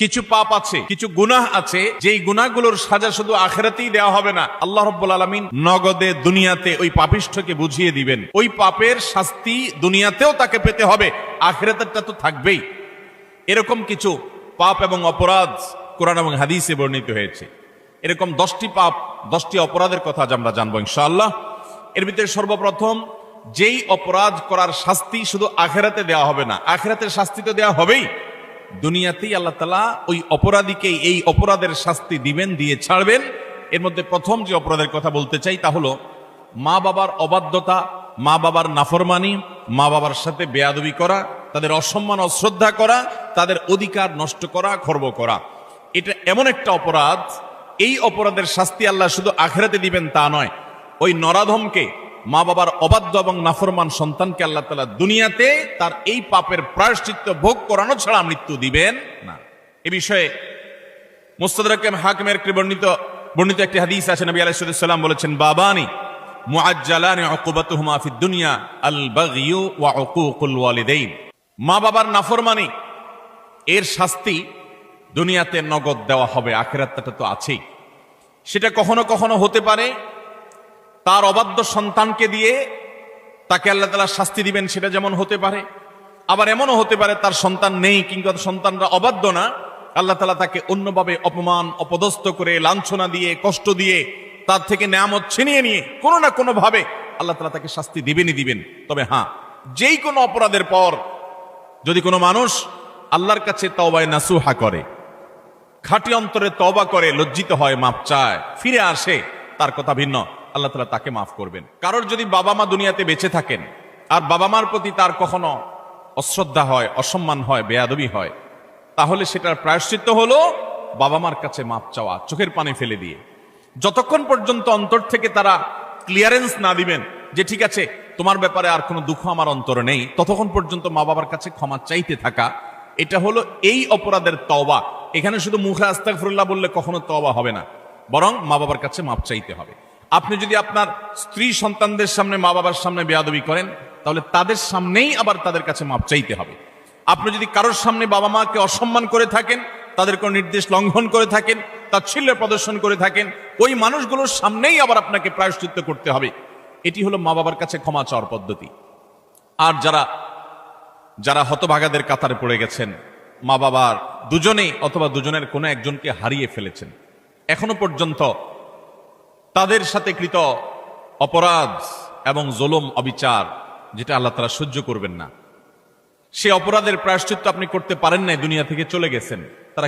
কিছু পাপ আছে, কিছু গুনাহ আছে, যেই গুনাহগুলোর সাজা শুধু আখিরাতেই দেওয়া হবে না, আল্লাহ রাব্বুল আলামিন নগদে দুনিয়াতে ওই পাপিষ্ঠকে বুঝিয়ে দিবেন। ওই পাপের শাস্তি দুনিয়াতেও তাকে পেতে হবে, আখিরাতেরটা তো থাকবেই। এরকম কিছু পাপ এবং অপরাধ কোরআন এবং হাদিসে বর্ণিত হয়েছে। এরকম 10টি পাপ, 10টি অপরাধের কথা আজ আমরা জানবো ইনশাআল্লাহ। এর ভিতরে সর্বপ্রথম, যেই অপরাধ করার শাস্তি শুধু আখিরাতে দেওয়া হবে না, আখিরাতের শাস্তি তো দেওয়া হবেই, দুনিয়াতেই আল্লাহ তাআলা ওই অপরাধীকে এই অপরাধের শাস্তি দিবেন, দিয়ে ছাড়বেন। এর মধ্যে প্রথম যে অপরাধের কথা বলতে চাই তা হলো মা বাবার অবাধ্যতা, মা বাবার নাফরমানি, মা বাবার সাথে বেয়াদবি করা, তাদের অসম্মান অশ্রদ্ধা করা, তাদের অধিকার নষ্ট করা, খর্ব করা। এটা এমন একটা অপরাধ, এই অপরাধের শাস্তি আল্লাহ শুধু আখিরাতে দিবেন তা নয়, ওই নরাধমকে, মা বাবার অবাধ্য এবং নাফরমান সন্তানকে আল্লাহ তাআলা দুনিয়াতে তার এই পাপের প্রায়শ্চিত্ত ভোগ করানো ছাড়া মৃত্যু দিবেন না। এ বিষয়ে মুস্তাদরাক হাকিমের বর্ণিত একটি হাদিস আছে। নবী আলাইহিস সালাম বলেছেন, বাবানি মুআজ্জালানি উকুবাতুহুমা ফিদ দুনিয়া আল বাগয়ু ওয়া উকুকুল ওয়ালিদাইন। মা বাবার নাফরমানি এর শাস্তি দুনিয়াতে নগদ দেওয়া হবে, আখিরাতটা তো আছেই। সেটা কখনো কখনো হতে পারে তার অবাধ্য সন্তানকে দিয়ে তাকে আল্লাহ তাআলা শাস্তি দিবেন, সেটা যেমন হতে পারে। আবার এমনও হতে পারে তার সন্তান নেই, কিংবা সন্তানরা অবাধ্য না, আল্লাহ তাআলা তাকে অন্যভাবে অপমান অপদস্থ করে, লাঞ্ছনা দিয়ে, কষ্ট দিয়ে, তার থেকে নেয়ামত ছিনিয়ে নিয়ে কোনো না কোনো ভাবে আল্লাহ তাআলা তাকে শাস্তি দিবেনই দিবেন। তবে হ্যাঁ, যেই কোনো অপরাধের পর যদি কোনো মানুষ আল্লাহর কাছে তওবায়ে নাসুহা করে, খাঁটি অন্তরে তওবা করে, লজ্জিত হয়, মাপ চায়, ফিরে আসে, তার কথা ভিন্ন, আল্লাহ তাআলা তাকে মাফ করবেন। কারোর যদি বাবা মা দুনিয়াতে বেঁচে থাকেন আর বাবা মার প্রতি তার কখনো অশ্রদ্ধা হয়, অসম্মান হয়, বেয়াদবি হয়, তাহলে সেটার প্রায়শ্চিত্ত হলো বাবা মার কাছে মাপ চাওয়া, চোখের পানি ফেলে দিয়ে। যতক্ষণ পর্যন্ত অন্তর থেকে তারা ক্লিয়ারেন্স না দিবেন যে ঠিক আছে তোমার ব্যাপারে আর কোনো দুঃখ আমার অন্তরে নেই, ততক্ষণ পর্যন্ত মা বাবার কাছে ক্ষমা চাইতে থাকা, এটা হলো এই অপরাধের তওবা। এখানে শুধু মুখে আস্তাগফিরুল্লাহ বললে কখনো তওবা হবে না, বরং মা বাবার কাছে মাপ চাইতে হবে। আপনি যদি আপনার স্ত্রী সন্তানদের সামনে, মা বাবার সামনে বেয়াদবি করেন, তাহলে তাদের সামনেই আবার তাদের কাছে মাপ চাইতে হবে। আপনি যদি কারোর সামনে বাবা মাকে অসম্মান করে থাকেন, তাদের কোনো নির্দেশ লঙ্ঘন করে থাকেন, তাচ্ছিল্য প্রদর্শন করে থাকেন, ওই মানুষগুলোর সামনেই আবার আপনাকে প্রায়শ্চিত্ত করতে হবে। এটি হলো মা বাবার কাছে ক্ষমা চাওয়ার পদ্ধতি। আর যারা হতভাগাদের কাতারে পড়ে গেছেন, মা বাবার দুজনেই অথবা দুজনের কোনো একজনকে হারিয়ে ফেলেছেন, এখনো পর্যন্ত তাদের সাথে কৃত অপরাধ এবং জুলুম, অবিচার, যেটা আল্লাহ তাআলা সহ্য করবেন না, সে অপরাধের প্রায়শ্চিত্ত আপনি করতে পারেন নাই, দুনিয়া থেকে চলে গেছেন, তারা